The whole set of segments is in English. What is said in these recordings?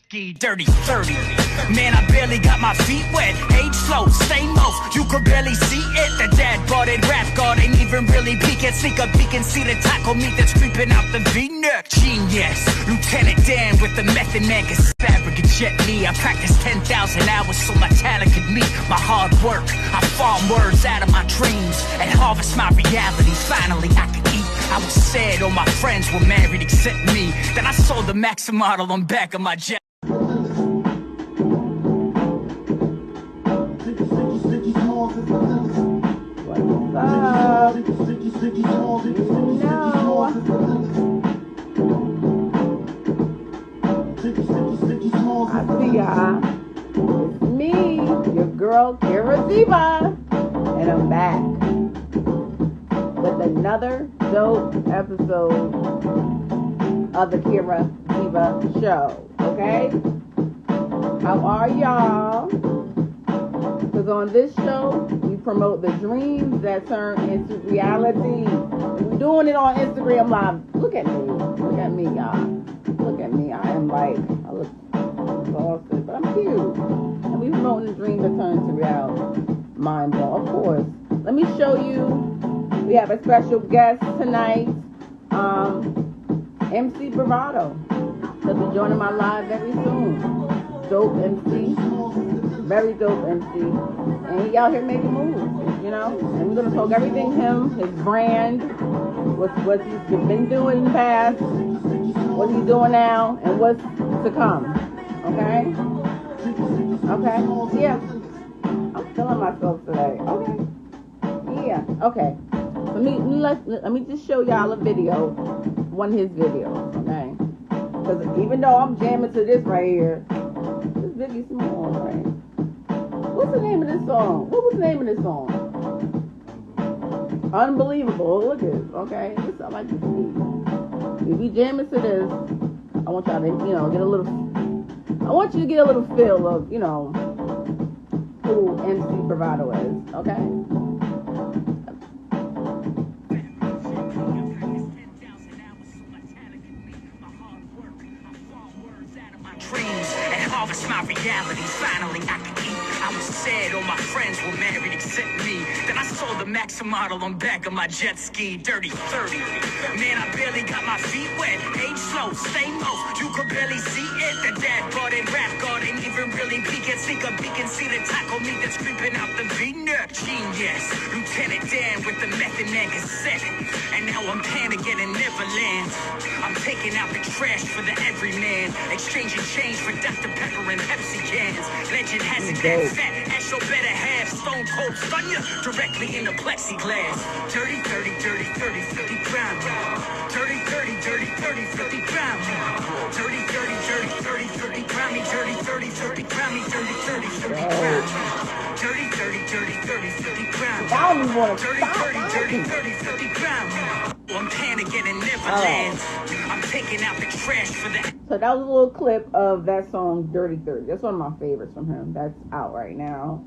ski dirty 30. Man, I barely got my feet wet. Age slow, stay most. You could barely see it. The dad bought it. Rap God ain't even really peek it. Sneak a peek and see the taco meat that's creeping out the V-neck. Genius, Lieutenant Dan with the method man can fabric and jet me. I practiced 10,000 hours so my talent could meet my hard work. I farm words out of my dreams and harvest my reality. Finally, I could eat. I was sad all my friends were married except me. Then I sold the Maxim model on back of my jet. I see y'all. It's me, your girl Kira Deevah, and I'm back with another dope episode of the Kira Deevah Show. Okay? How are y'all? Because on this show, we promote the dreams that turn into reality. We're doing it on Instagram Live. Look at me. Look at me, y'all. Look at me. I am like, I look exhausted, but I'm cute. And we promoting the dreams that turn into reality. Mind blown, of course. Let me show you. We have a special guest tonight, MC Bravado. He'll be joining my live very soon. Dope MC, very dope MC, and he out here making moves, you know. And we're gonna talk everything his brand, what he's been doing in the past, what he's doing now, and what's to come. Okay. Yeah. I'm feeling myself today. Okay. Yeah. Okay. Let me just show y'all a video, one of his videos, okay? Because even though I'm jamming to this right here, this Biggie Small, right? What's the name of this song? What was the name of this song? Unbelievable. Look at it, okay? This I like this beat. If we jamming to this, I want y'all to, get a little. I want you to get a little feel of, who MC Bravado is, okay? Harvest my reality, finally I could eat. I was sad all my friends were married except me. Then I sold the Maxim model on back of my jet ski, dirty 30. Man, I barely got my feet wet. Age slow, stay most. You could barely see it. The dad bought it. Rap God ain't even really peek it. Sneak a peek and see the taco meat that's creeping out the V-neck. Genius, Lieutenant Dan with the method man cassette. And now I'm panicking in Neverland. I'm taking out the trash for the everyman. Exchanging change for Dr. Pepper and Pepsi cans. Legend has it that fat, ass your better half. Stone cold stun you directly in the plexiglass. Dirty, dirty, dirty, 30, 50 ground. Dirty, dirty, dirty, 30, 50 ground. Dirty, dirty, dirty, 30, 50 ground. Dirty, 30, 30 ground. Dirty, 30, 30 ground. Dirty, dirty, dirty, 30, 50 ground. Dirty, dirty, dirty, 30, 50 ground. I'm panicking in Neverland. I'm taking out the trash for the. So that was a little clip of that song, Dirty 30. That's one of my favorites from him. That's out right now.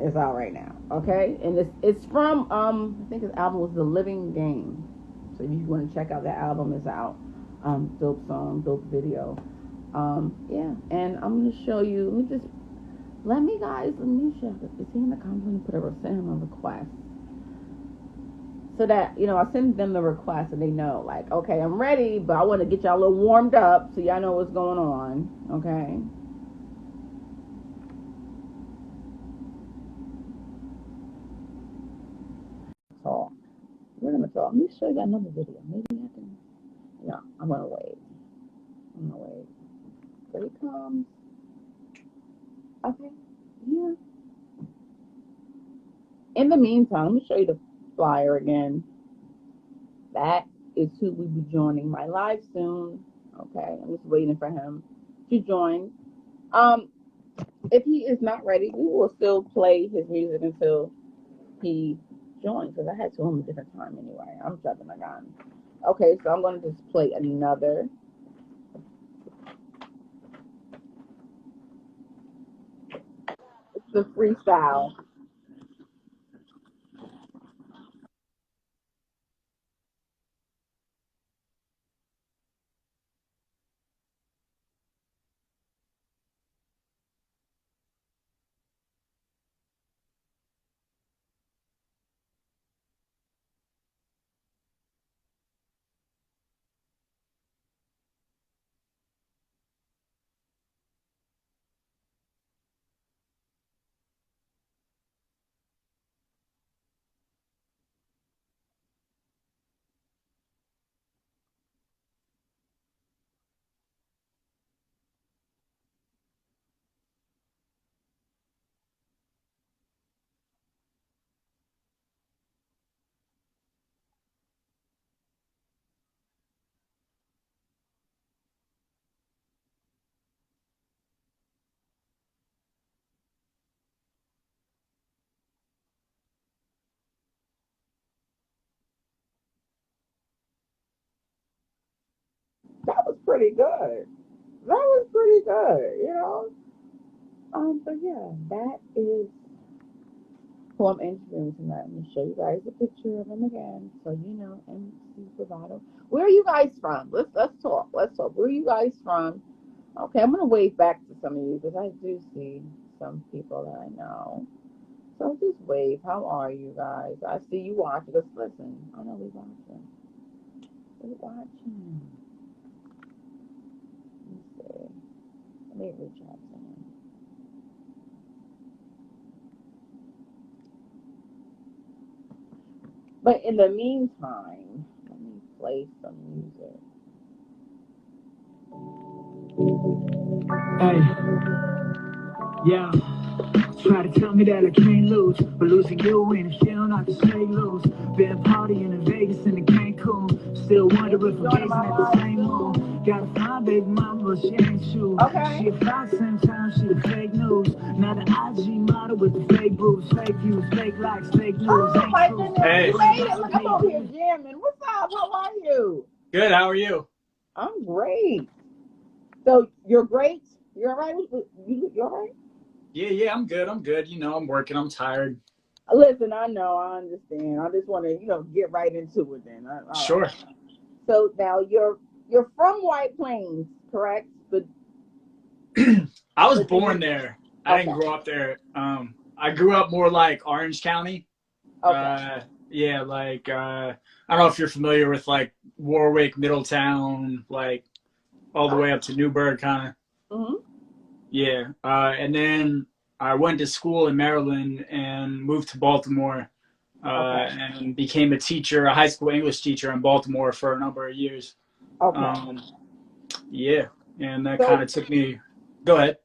It's out right now. Okay? And it's from, I think his album was The Living Game. So if you want to check out that album, it's out. Dope song, dope video. Yeah. And I'm going to show you, let me show you. Is he in the comments? Let me send him a request. So that, I send them the request and they know, like, okay, I'm ready, but I want to get y'all a little warmed up so y'all know what's going on, okay? Talk. We're going to talk. Let me show you another video. Maybe I can, I'm going to wait. Here he comes. Okay, yeah. In the meantime, let me show you the flyer again. That is who will be joining my live soon. Okay, I'm just waiting for him to join. If he is not ready, we will still play his music until he joins, because I had to him a different time anyway. I'm jumping my gun. Okay, so I'm going to just play another. It's a freestyle. pretty good. That was pretty good, you know. But yeah, that is who I'm interviewing tonight. I'm gonna show you guys a picture of him again, so you know MC Bravado. Where are you guys from? Let's talk. Let's talk. Where are you guys from? Okay, I'm gonna wave back to some of you because I do see some people that I know. So just wave. How are you guys? I see you watching. Just listen. I know we watching. We watching. Let me see. Let me reach out to him. But in the meantime, let me play some music. Hey, yeah. Try to tell me that I can't lose, but losing you ain't a feeling I can stay loose. Been partying in Vegas and in Cancun, still wonder if I'm gazing at the same moon. Gotta find baby mama, but she ain't you. Okay. She a fraud, same time she a fake news. Now the IG model with the fake boobs, fake views, fake likes, fake news. Oh my goodness, Hey. you made it. Look, I'm over here jamming. What's up? How are you? Good. How are you? I'm great. So you're great? You're all right? You're all right? Yeah, I'm good. I'm good. You know, I'm working. I'm tired. Listen, I know, I understand. I just want to, get right into it then. Sure. Right. So now you're from White Plains, correct? But I was born there. I didn't Okay. grow up there. I grew up more like Orange County. Okay. Yeah, like I don't know if you're familiar with like Warwick, Middletown, like all the way up to Newburgh, kind of. Mm-hmm. Yeah. And then I went to school in Maryland and moved to Baltimore. Okay. And became a teacher, a high school English teacher in Baltimore for a number of years. Okay. Yeah, and that So- kind of took me. Go ahead.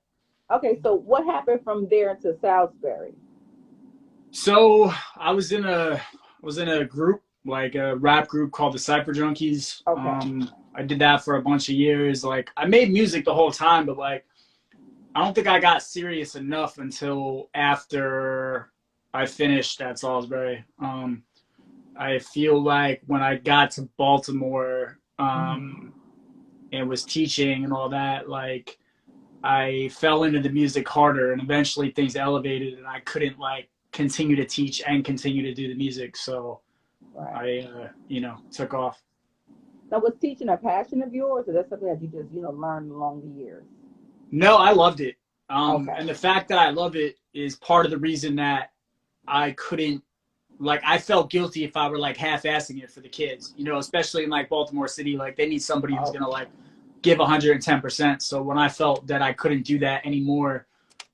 Okay, so what happened from there to Salisbury? So I was in a group, like a rap group called the Cypher Junkies. Okay. I did that for a bunch of years. Like I made music the whole time, but like I don't think I got serious enough until after I finished at Salisbury. I feel like when I got to Baltimore and was teaching and all that, like I fell into the music harder, and eventually things elevated, and I couldn't like continue to teach and continue to do the music. So Right. I, took off. Now, was teaching a passion of yours, or that's something that you just, learned along the years? No, I loved it. Okay. And the fact that I love it is part of the reason that I couldn't, like, I felt guilty if I were like half-assing it for the kids, especially in like Baltimore City, like they need somebody who's going to like give 110%. So when I felt that I couldn't do that anymore,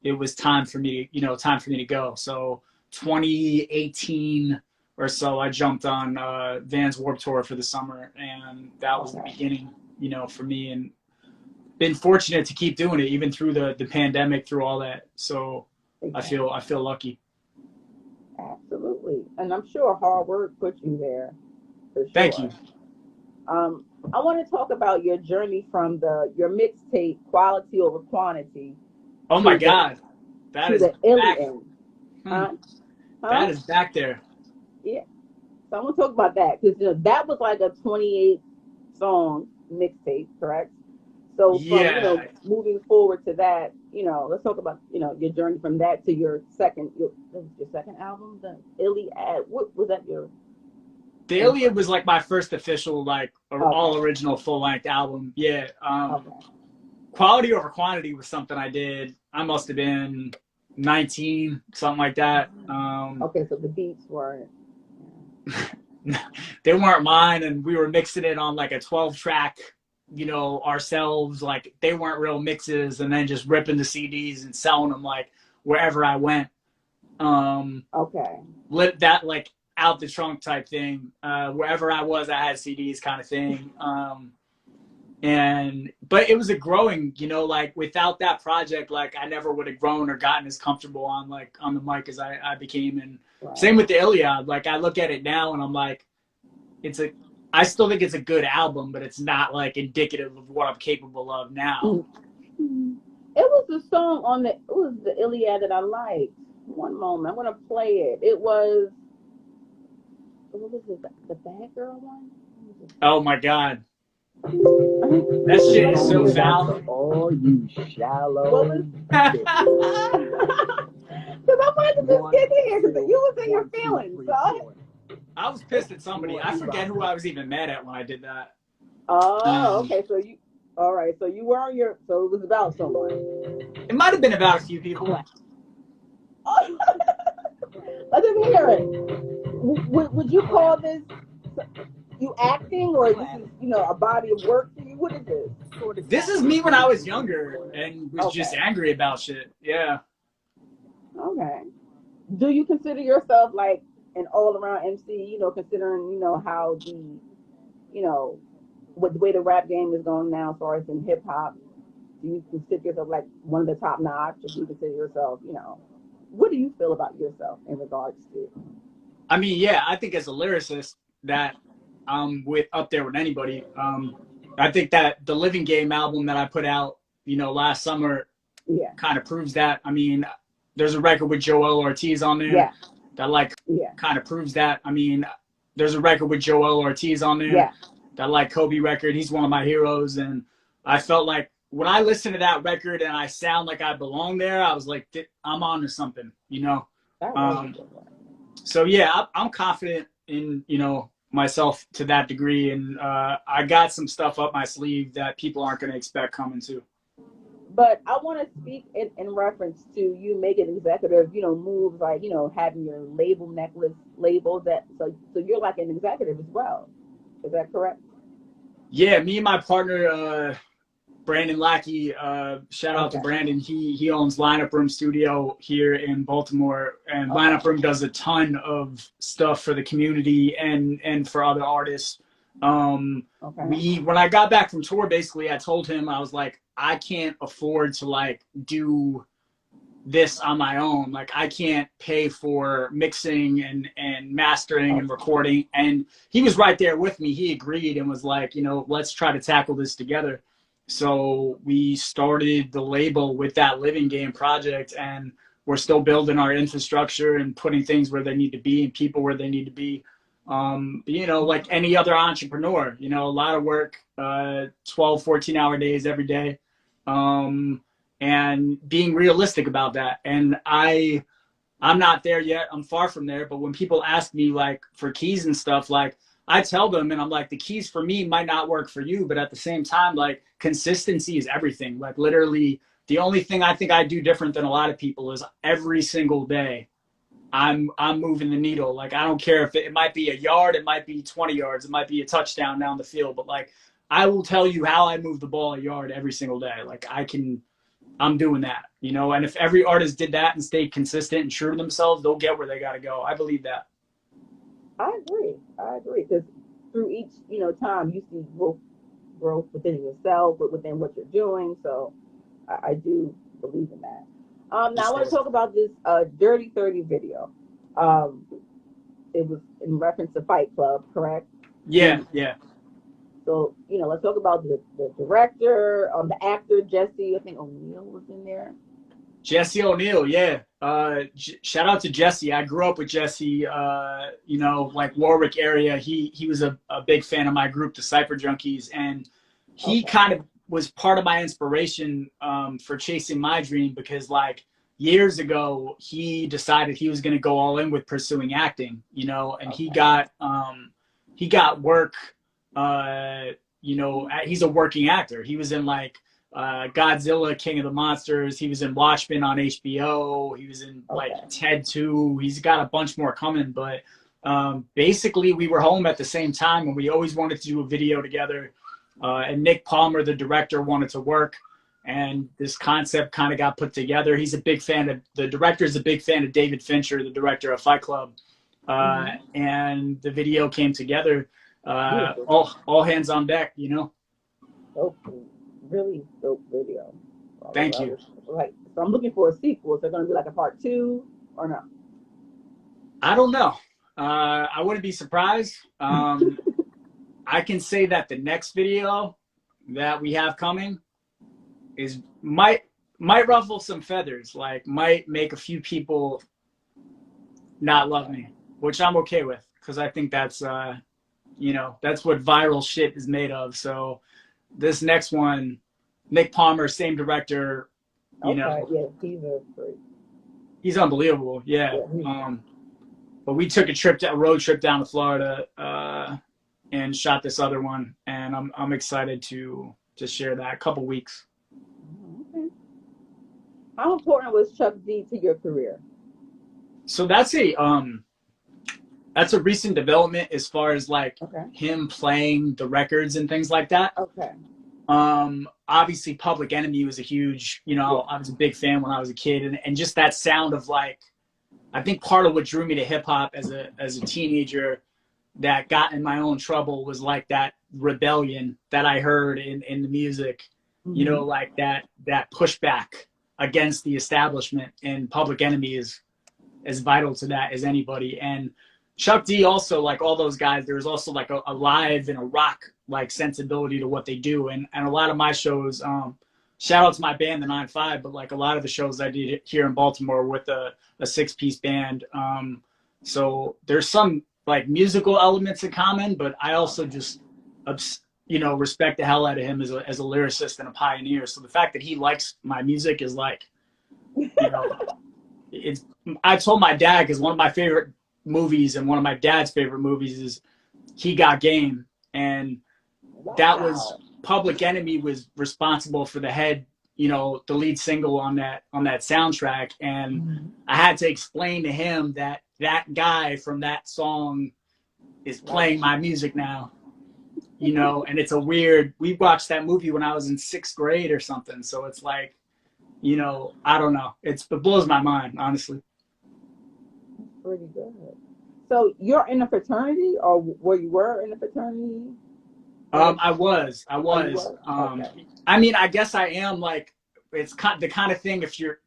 it was time for me to go. So 2018 or so, I jumped on Vans Warped Tour for the summer, and that was the beginning, for me, and been fortunate to keep doing it even through the pandemic, through all that. So Exactly. I feel lucky. Absolutely. And I'm sure hard work put you there, for sure. Thank you. I want to talk about your journey from your mixtape Quality Over Quantity. Oh my God. That is the back. Iliad. That is back there. Yeah. So I want to talk about that because that was like a 28 song mixtape, correct? So from moving forward to that, let's talk about your journey from that to your second album, the Iliad. What was that The Iliad was like my first official like all original full length album. Yeah. Quality Over Quantity was something I did. I must have been 19, something like that. So the beats weren't. They weren't mine, and we were mixing it on like a 12-track, ourselves. Like they weren't real mixes, and then just ripping the CDs and selling them like wherever I went. Lit that like out the trunk type thing. Wherever I was, I had CDs kind of thing. But it was a growing, like without that project, like I never would have grown or gotten as comfortable on the mic as I became. And same with the Iliad. Like I look at it now and I'm like, I still think it's a good album, but it's not like indicative of what I'm capable of now. It was the song it was the Iliad that I liked. One moment, I'm gonna play it. It was, what was it, the Bad Girl one? Oh my God. That shit is so foul. Oh, you shallow. What was? Because I wanted to just get in here because you was in your feelings. So. I was pissed at somebody. I forget who I was even mad at when I did that. Oh, okay. So you, all right. So you were on your. So it was about someone. It might have been about a few people. Oh. Let them hear it. Would you call this you acting, or this is, you know, a body of work for you? What is this? This is me when I was younger and was just angry about shit. Yeah. Okay. Do you consider yourself like an all-around MC? You know, considering, you know, how the, you know, with the way the rap game is going now, as far as in hip hop, do you consider yourself like one of the top notch, or do you consider yourself, you know, what do you feel about yourself in regards to? I mean, yeah, I think as a lyricist that I'm up there with anybody. I think that the Living Game album that I put out, you know, last summer, kind of proves that. I mean, there's a record with Joel Ortiz on there that like kind of proves that. I mean, there's a record with Joel Ortiz on there that like Kobe record. He's one of my heroes, and I felt like when I listened to that record and I sound like I belong there, I was like, I'm on to something, you know. So yeah, I'm confident in, you know, myself to that degree, and I got some stuff up my sleeve that people aren't going to expect coming to. But I want to speak in reference to you making executive, you know, moves, like, you know, having your label necklace labeled that, so you're like an executive as well. Is that correct? Yeah, me and my partner, Brandon Lackey, shout out to Brandon. He owns Lineup Room Studio here in Baltimore, and Lineup Room does a ton of stuff for the community and for other artists. When I got back from tour, basically, I told him, I was like, I can't afford to like do this on my own. Like, I can't pay for mixing and mastering and recording. And he was right there with me. He agreed and was like, you know, let's try to tackle this together. So we started the label with that Living Game project, and we're still building our infrastructure and putting things where they need to be and people where they need to be. You know, like any other entrepreneur, you know, a lot of work, 12, 14-hour days every day, and being realistic about that. And I'm not there yet. I'm far from there. But when people ask me like for keys and stuff, like I tell them, and I'm like, the keys for me might not work for you, but at the same time, like consistency is everything. Like literally the only thing I think I do different than a lot of people is every single day I'm moving the needle. Like, I don't care if it might be a yard, it might be 20 yards, it might be a touchdown down the field, but like, I will tell you how I move the ball a yard every single day. Like I'm doing that, you know, and if every artist did that and stayed consistent and true to themselves, they'll get where they got to go. I believe that. I agree. Because through each, you know, time you see growth within yourself, but within what you're doing. So I do believe in that. Now I want to talk about this Dirty 30 video. It was in reference to Fight Club, correct? Yeah. So, you know, let's talk about the director, the actor, Jesse, I think O'Neill was in there. Jesse O'Neill, yeah. Shout out to Jesse. I grew up with Jesse, you know, like Warwick area. He was a big fan of my group, the Cypher Junkies, and he kind of was part of my inspiration for chasing my dream, because like years ago, he decided he was going to go all in with pursuing acting, you know, and he got work, you know, he's a working actor. He was in like Godzilla, King of the Monsters. He was in Watchmen on HBO. He was in like Ted 2. He's got a bunch more coming, but basically we were home at the same time and we always wanted to do a video together. And Nick Palmer, the director, wanted to work, and this concept kind of got put together. He's a big fan of, the director is a big fan of David Fincher, the director of Fight Club. And the video came together, all hands on deck, you know? Really dope video. Thank you. Like, so I'm looking for a sequel. Is there going to be like a part 2 or no? I don't know. I wouldn't be surprised. I can say that the next video that we have coming is might ruffle some feathers, like might make a few people not love me, which I'm okay with, because I think that's you know, that's what viral shit is made of. So this next one, Nick Palmer, same director, you know, yeah, he's a freak. he's unbelievable. Yeah. But we took a road trip down to Florida, and shot this other one, and I'm excited to share that. A couple weeks. Okay. How important was Chuck D to your career? So that's a recent development as far as like him playing the records and things like that. Okay. Obviously Public Enemy was a huge, you know, I was a big fan when I was a kid, and just that sound of like, I think part of what drew me to hip hop as a teenager that got in my own trouble was like that rebellion that I heard in the music, you know, like that pushback against the establishment, and Public Enemy is as vital to that as anybody. And Chuck D also, like all those guys, there's also like a live and a rock like sensibility to what they do. And a lot of my shows, shout out to my band, the 9-5, but like a lot of the shows I did here in Baltimore with a 6-piece band. So there's some like musical elements in common, but I also just, you know, respect the hell out of him as a lyricist and a pioneer. So the fact that he likes my music is like, you know, I told my dad, because one of my favorite movies and one of my dad's favorite movies is He Got Game, and that was Public Enemy was responsible for the lead single on that soundtrack, and I had to explain to him that guy from that song is playing my music now, you know. And it's we watched that movie when I was in 6th grade or something, so it's like, you know, I don't know, it blows my mind, honestly. Pretty good. So you're in a fraternity, or you were in a fraternity? I was. Okay. I mean, I guess I am, like, it's the kind of thing, if you're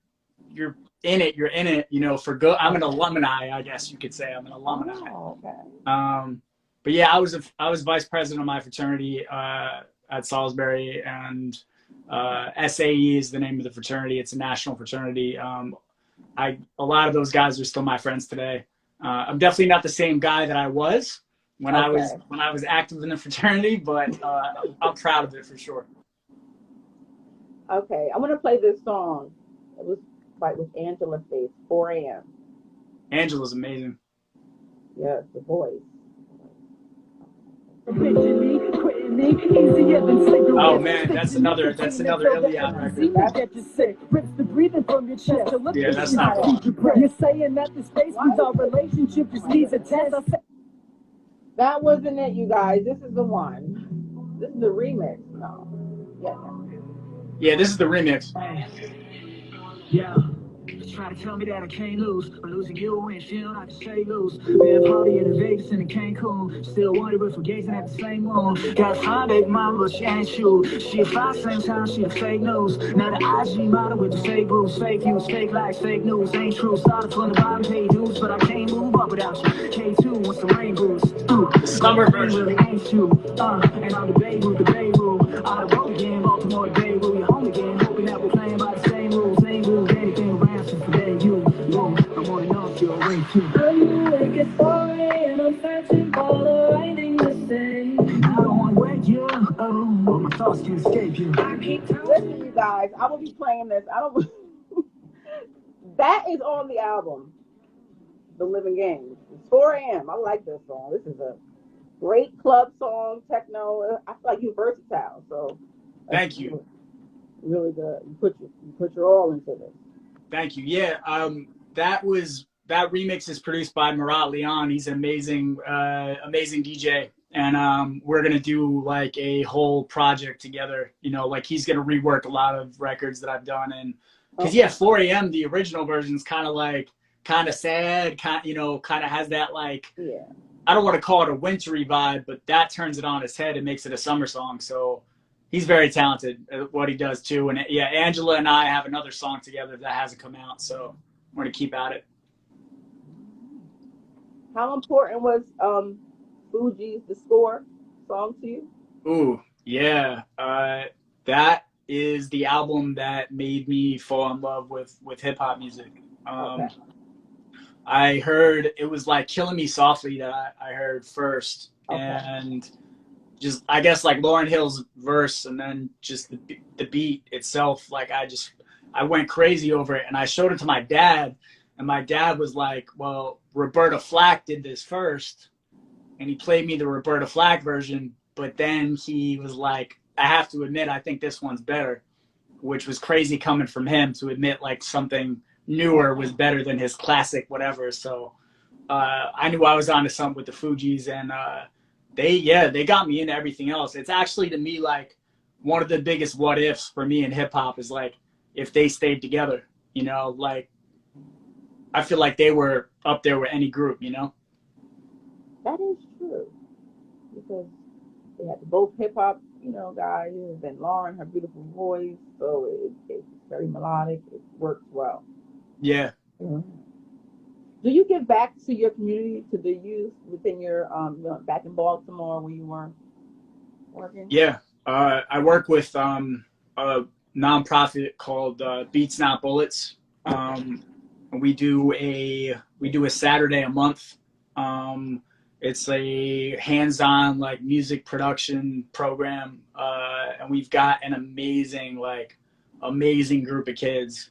in it, you're in it, you know, for good. I'm an alumni, I guess you could say. I'm an alumni. Oh, okay. But yeah, I was vice president of my fraternity at Salisbury, and SAE is the name of the fraternity. It's a national fraternity. A lot of those guys are still my friends today. I'm definitely not the same guy that I was when I was active in the fraternity, but I'm proud of it for sure. Okay, I'm gonna play this song. It was with Angela Faith, 4 a.m. Angela's amazing. Yes, the voice. Oh man, that's another Iliad record. Yeah, that's not cool. You're saying that the space with our relationship just needs a test. That wasn't it, you guys. This is the one. This is the remix. No. Yeah, this is the remix. Yeah. Try to tell me that I can't lose, but losing you ain't feeling like a stay loose. Been partying in Vegas and in Cancun, still wonder if we're gazing at the same moon. Got a fine baby mama, but she ain't you. She a five same time, she the fake news. Now the IG model with the fake boobs, fake views, fake likes, fake news, ain't true. Started from the bottom, pay dues, but I can't move up without you. K2 wants the rain boost. Summer version. Really ain't you. And I'm the Beirut, the Beirut. On the road again, Baltimore, Beirut. You're home again, hoping that we're playing by the same rules, anything around since the day you. I'm on and off your way too. I'm awake at 4 a.m. I'm searching for the right thing to say. I don't want to wake you up, but my thoughts can escape you. Listen, you guys, I will be playing this. That is on the album, The Living Game. It's 4 a.m. I like this song. This is a great club song, techno. I feel like you're versatile. So thank you. Really good. You put your all into this. Thank you. Yeah, that remix is produced by Murat Leon. He's an amazing DJ, and we're gonna do like a whole project together. You know, like he's gonna rework a lot of records that I've done, and because 4 a.m. the original version is kind of sad, kind of has that like, I don't want to call it a wintry vibe, but that turns it on its head and makes it a summer song. So he's very talented at what he does too. And yeah, Angela and I have another song together that hasn't come out, so we're gonna keep at it. How important was Fuji's The Score song to you? Ooh, yeah. That is the album that made me fall in love with hip hop music. I heard it was like Killing Me Softly that I heard first. and just, I guess, like Lauryn Hill's verse, and then just the beat itself. Like I went crazy over it, and I showed it to my dad, and my dad was like, well, Roberta Flack did this first, and he played me the Roberta Flack version, but then he was like, I have to admit, I think this one's better, which was crazy coming from him to admit like something newer was better than his classic whatever. So I knew I was onto something with the Fugees, and they got me into everything else. It's actually, to me, like one of the biggest what ifs for me in hip hop is like if they stayed together, you know, like I feel like they were up there with any group, you know. That is true, because they had both hip hop, you know, guys, and then Lauren, her beautiful voice, so it's very melodic. It works well. Yeah. Mm-hmm. Do you give back to your community, to the youth within your you know, back in Baltimore where you were working? Yeah, I work with a nonprofit called Beats Not Bullets. We do a Saturday a month. It's a hands-on like music production program, and we've got an amazing group of kids.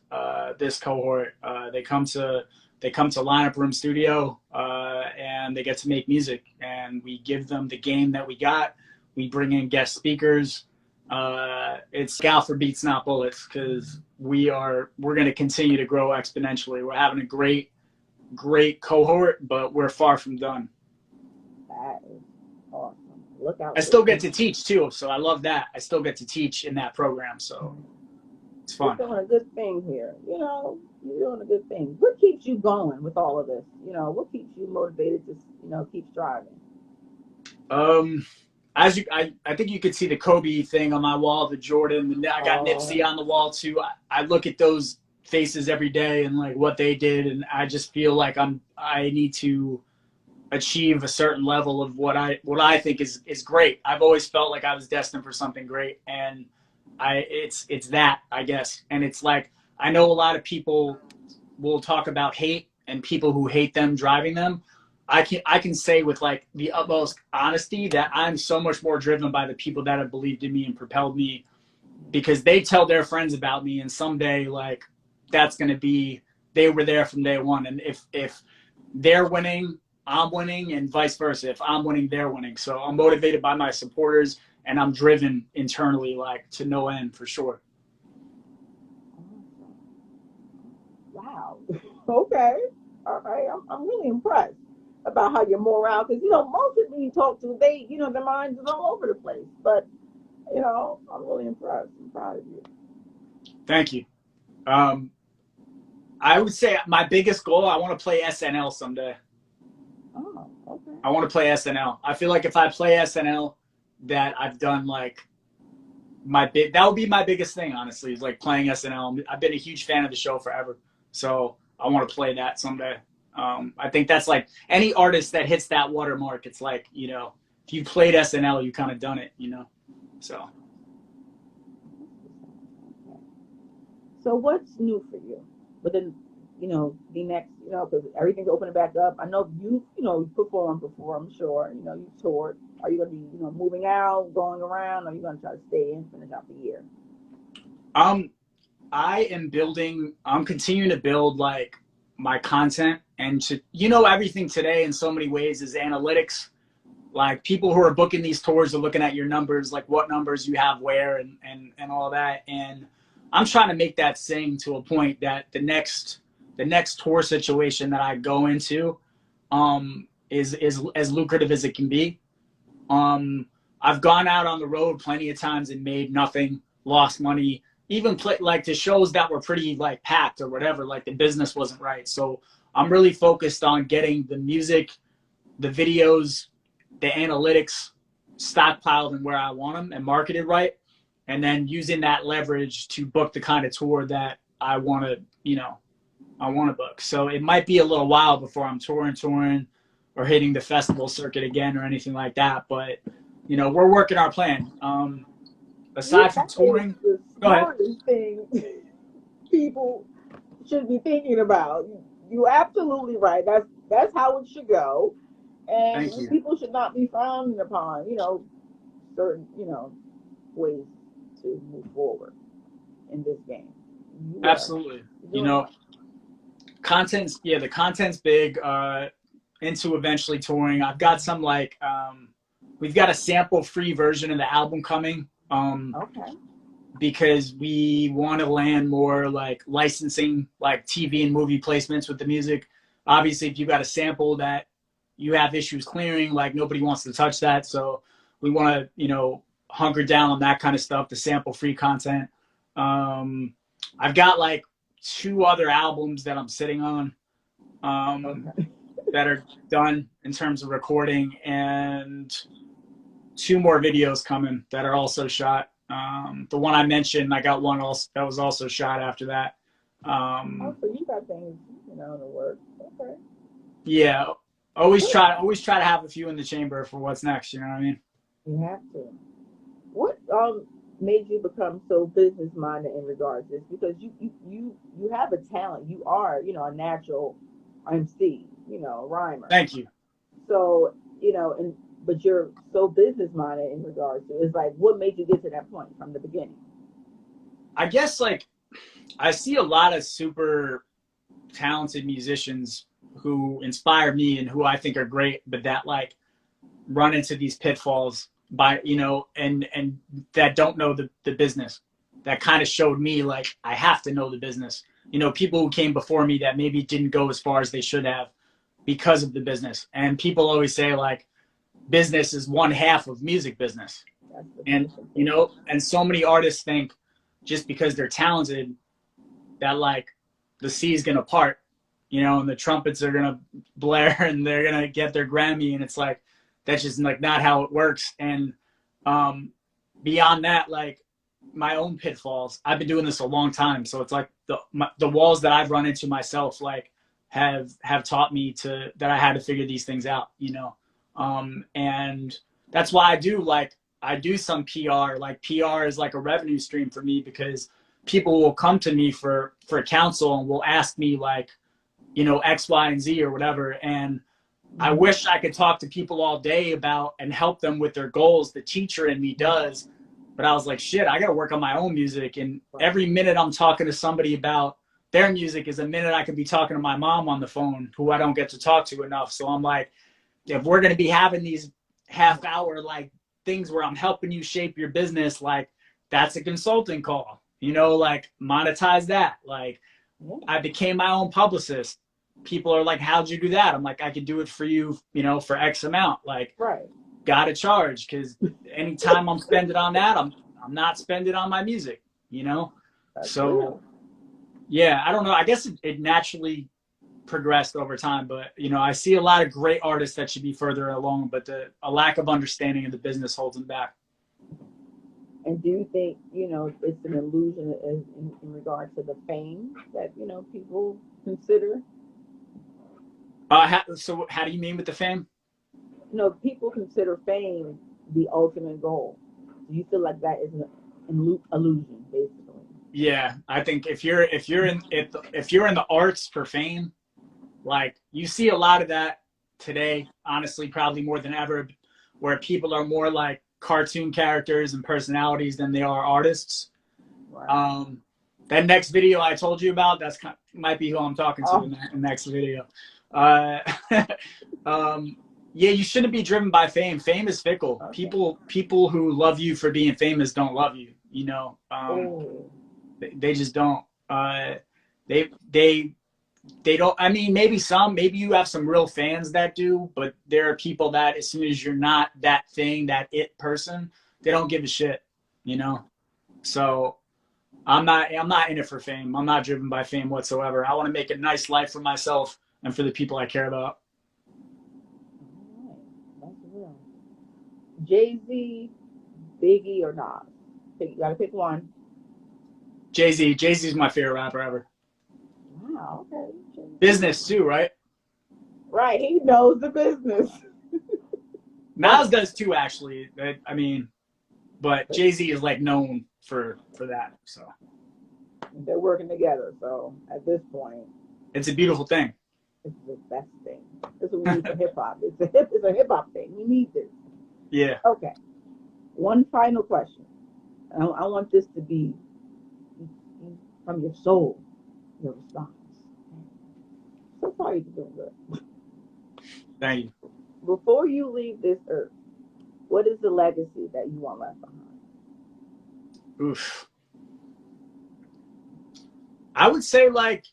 This cohort, they come to Lineup Room Studio, and they get to make music, and we give them the game that we got. We bring in guest speakers. It's Scout for Beats Not Bullets, because we're going to continue to grow exponentially. We're having a great cohort, but we're far from done. That is awesome. Look out. I still get to teach too, so I love that. I still get to teach in that program, so it's fun. You're doing a good thing here. You know, you're doing a good thing. What keeps you going with all of this? You know, what keeps you motivated to, you know, keep striving? I think you could see the Kobe thing on my wall, the Jordan. I got Nipsey on the wall too. I look at those faces every day and like what they did, and I just feel like I need to achieve a certain level of what I think is great. I've always felt like I was destined for something great, and it's that, I guess. And it's like, I know a lot of people will talk about hate and people who hate them driving them. I can say with like the utmost honesty that I'm so much more driven by the people that have believed in me and propelled me, because they tell their friends about me, and someday like that's going to be, they were there from day one. And if they're winning, I'm winning, and vice versa. If I'm winning, they're winning. So I'm motivated by my supporters, and I'm driven internally, like to no end, for sure. Wow. Okay. All right. I'm really impressed about how you're morale, because, you know, most people you talk to, they, you know, their minds is all over the place. But, you know, I'm really impressed. I'm proud of you. Thank you. I would say my biggest goal, I want to play SNL someday. Oh, okay. I want to play SNL. I feel like if I play SNL, that I've done like that would be my biggest thing, honestly, is like playing SNL. I've been a huge fan of the show forever, so I want to play that someday. I think that's like any artist that hits that watermark. It's like, you know, if you played SNL, you kind of done it, you know. So what's new for you within, you know, the next, you know, because everything's opening back up. I know you know, you performed before, I'm sure. You know, you toured. Are you going to be, you know, moving out, going around, or are you going to try to stay and finish out the year? I'm continuing to build like my content, and to, you know, everything today in so many ways is analytics. Like people who are booking these tours are looking at your numbers, like what numbers you have where, and all that. And I'm trying to make that sing to a point that the next tour situation that I go into is as lucrative as it can be. I've gone out on the road plenty of times and made nothing, lost money, even like the shows that were pretty like packed or whatever, like the business wasn't right. So I'm really focused on getting the music, the videos, the analytics stockpiled and where I want them and marketed right. And then using that leverage to book the kind of tour that I want to, you know, I want to book. So it might be a little while before I'm touring or hitting the festival circuit again or anything like that. But, you know, we're working our plan. Aside from touring, go ahead. Thing people should be thinking about. You're absolutely right. That's how it should go. Thank And you. people should not be frowned upon, certain, ways to move forward in this game. Absolutely. You're doing well. The content's big. Into eventually touring. I've got some we've got a sample free version of the album coming. Okay. Because we want to land more like licensing, like TV and movie placements with the music. Obviously, if you got a sample that you have issues clearing, like nobody wants to touch that. So we want to, hunker down on that kind of stuff, the sample free content. I've got like 2 other albums that I'm sitting on that are done in terms of recording, and 2 more videos coming that are also shot. The one I mentioned, I got one else that was also shot after that. So you got things, in the works. Okay. Yeah, always try to have a few in the chamber for what's next. You know what I mean? You have to. What made you become so business minded in regards to this? Because you have a talent. You are, a natural MC, a rhymer. Thank you. So, but you're so business minded in regards to it. It's like, what made you get to that point from the beginning? I guess I see a lot of super talented musicians who inspire me and who I think are great, but that run into these pitfalls by, and that don't know the business. That kind of showed me I have to know the business. People who came before me that maybe didn't go as far as they should have because of the business. And people always say business is one half of music business. And, and so many artists think just because they're talented that the sea is going to part, and the trumpets are going to blare and they're going to get their Grammy. And it's that's just not how it works. And beyond that, my own pitfalls, I've been doing this a long time. So it's the walls that I've run into myself, have taught me that I had to figure these things out, and that's why I do some PR. PR is a revenue stream for me, because people will come to me for counsel and will ask me X, Y, and Z or whatever. And I wish I could talk to people all day about and help them with their goals. The teacher in me does, but I was like, shit, I got to work on my own music. And every minute I'm talking to somebody about their music is a minute I could be talking to my mom on the phone, who I don't get to talk to enough. So I'm if we're going to be having these half-hour things where I'm helping you shape your business, that's a consulting call, monetize that. I became my own publicist. People are how'd you do that? I'm I could do it for you, for X amount. Right. Gotta charge, because anytime I'm spending on that, I'm not spending on my music, That's so real. Yeah, I don't know. I guess it naturally progressed over time, but I see a lot of great artists that should be further along, but a lack of understanding of the business holds them back. And do you think, it's an illusion in regard to the fame that, people consider? So how do you mean with the fame? People consider fame the ultimate goal. Do you feel like that is an illusion, basically? Yeah, I think if you're in the arts for fame, you see a lot of that today, honestly, probably more than ever, where people are more cartoon characters and personalities than they are artists. Right. That next video I told you about, might be who I'm talking to in the next video. Yeah, you shouldn't be driven by fame. Fame is fickle. Okay. People who love you for being famous don't love you. They just don't. They don't. I mean, maybe you have some real fans that do, but there are people that as soon as you're not that thing, that it person, they don't give a shit. So I'm not in it for fame. I'm not driven by fame whatsoever. I want to make a nice life for myself and for the people I care about. All right. That's real. Jay-Z, Biggie, or Nas? You gotta pick one. Jay-Z. Jay-Z's my favorite rapper ever. Wow, okay. Business too, right? Right, he knows the business. Nas does too, actually. But Jay-Z is known for that. So they're working together. So at this point, it's a beautiful thing. It's the best thing. That's what we need for hip hop. It's a hip hop thing. We need this. Yeah. Okay. One final question. I want this to be from your soul, your response. So far, you're doing good. Thank you. Before you leave this earth, what is the legacy that you want left behind? Oof. I would say like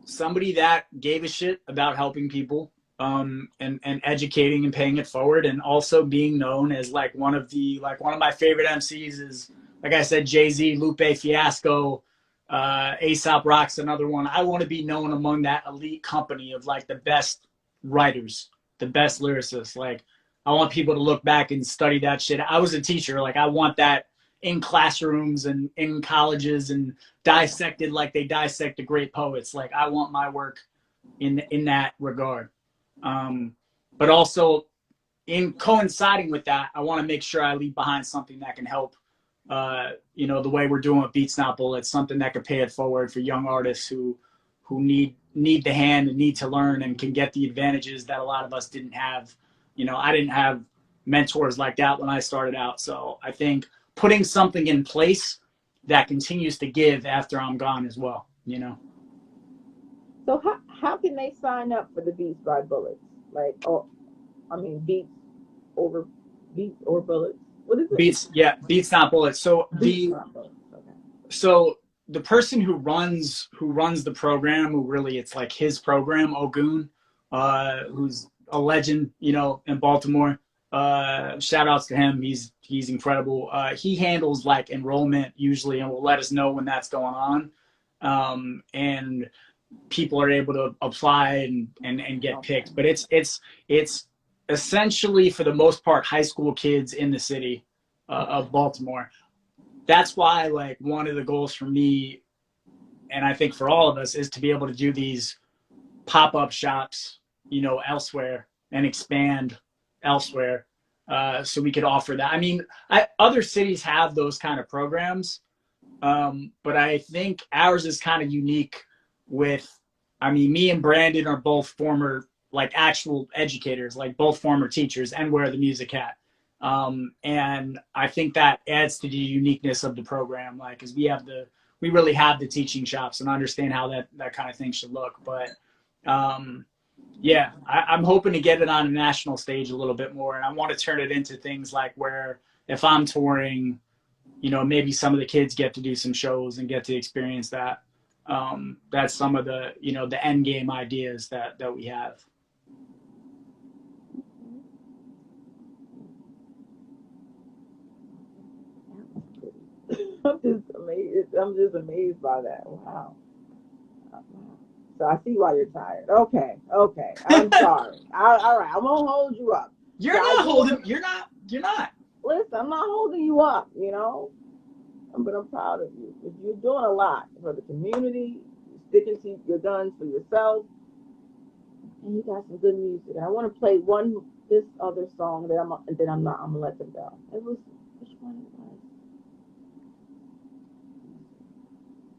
somebody that gave a shit about helping people, and educating and paying it forward, and also being known as like one of my favorite MCs is, like I said, Jay-Z, Lupe Fiasco, Aesop Rock's another one. I want to be known among that elite company of like the best writers, the best lyricists. Like I want people to look back and study that shit. I was a teacher. Like I want that in classrooms and in colleges and dissected like they dissect the great poets. Like I want my work in that regard. But also in coinciding with that, I want to make sure I leave behind something that can help, the way we're doing with Beats Not Bullets, something that could pay it forward for young artists who need the hand and need to learn and can get the advantages that a lot of us didn't have. I didn't have mentors like that when I started out. So I think putting something in place that continues to give after I'm gone as well, So how can they sign up for the Beats by Bullets? Beats or Bullets. What is it? Beats Not Bullets. So so the person who runs the program, who really it's like his program, Ogun, who's a legend, in Baltimore. Shout outs to him. He's incredible. He handles like enrollment usually and will let us know when that's going on. And people are able to apply and get picked. But it's essentially for the most part high school kids in the city of Baltimore. That's why like one of the goals for me, and I think for all of us, is to be able to do these pop-up shops, elsewhere and expand elsewhere. So we could offer that. I mean, other cities have those kind of programs, but I think ours is kind of unique me and Brandon are both former, like actual educators, like both former teachers and wear the music hat. And I think that adds to the uniqueness of the program, like, cause we really have the teaching chops and understand how that kind of thing should look. But, I'm hoping to get it on a national stage a little bit more. And I want to turn it into things like where if I'm touring, maybe some of the kids get to do some shows and get to experience that. That's some of the, the end game ideas that we have. I'm just amazed by that. Wow. So I see why you're tired. Okay. I'm sorry. All right. I won't hold you up. You're not. Listen, I'm not holding you up, but I'm proud of you. You're doing a lot for the community, sticking to your guns for yourself, and you got some good music. And I want to play this other song that I'm gonna let them go. Which one it was?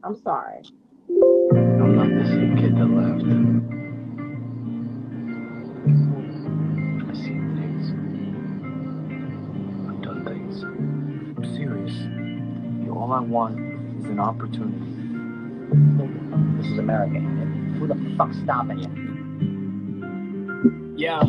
I'm sorry. I'm not the same kid that left. I've seen things. I've done things. I'm serious. All I want is an opportunity. This is America. Who the fuck's stopping you? Yeah,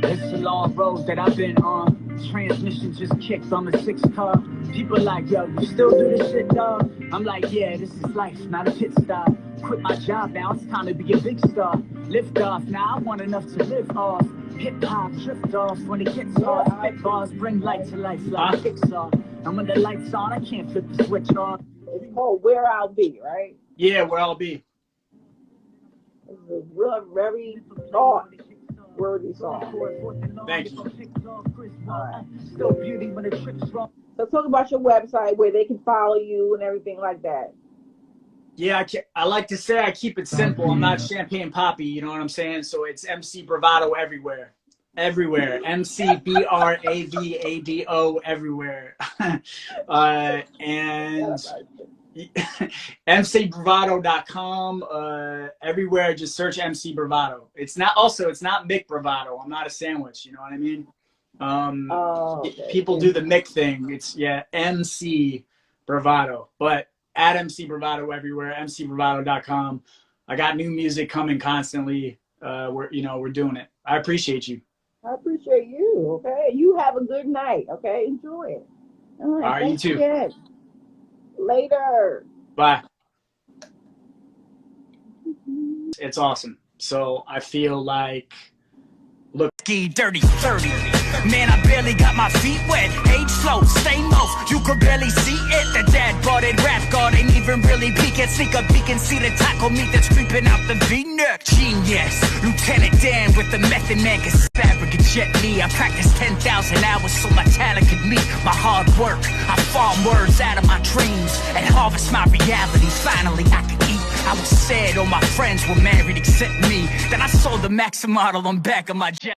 it's a long road that I've been on. Transmission just kicked on the 6 car. People like, yo, you still do this shit, dog? I'm like, yeah, this is life, not a pit stop. Quit my job now, it's time to be a big star. Lift off, now I want enough to live off. Hip hop, drift off when it gets off. Spit bars bring light to life like Pixar. And when the light's on, I can't flip the switch off. It's called Where I'll Be, right? Yeah, Where I'll Be. It's a real, very thought-worthy song. Thank you. All right. So talk about your website where they can follow you and everything like that. Yeah, I like to say I keep it simple. I'm not Champagne Poppy, you know what I'm saying? So it's MC Bravado everywhere. Everywhere. MC Bravado everywhere. And MCBravado.com. Everywhere, just search MC Bravado. It's not Mick Bravado. I'm not a sandwich. You know what I mean? Okay. People do the Mick thing. It's MC Bravado, but at MC Bravado everywhere. MCBravado.com. I got new music coming constantly. We're doing it. I appreciate you. I appreciate you. Okay, you have a good night. Okay, enjoy it. All right, you too. Again. Later. Bye. It's awesome. So I feel like, look, dirty 30. Man, I barely got my feet wet. Age slow, stay low. You could barely see it. The dad butted rap god ain't even really peek at. Sneak a peek and see the taco meat that's creeping out the V-neck. Genius, Lieutenant Dan with the method man can fabricate gently. I practiced 10,000 hours so my talent could meet my hard work. I farm words out of my dreams and harvest my realities. Finally, I could eat. I was sad all my friends were married except me. Then I sold the Maximodel on back of my jet.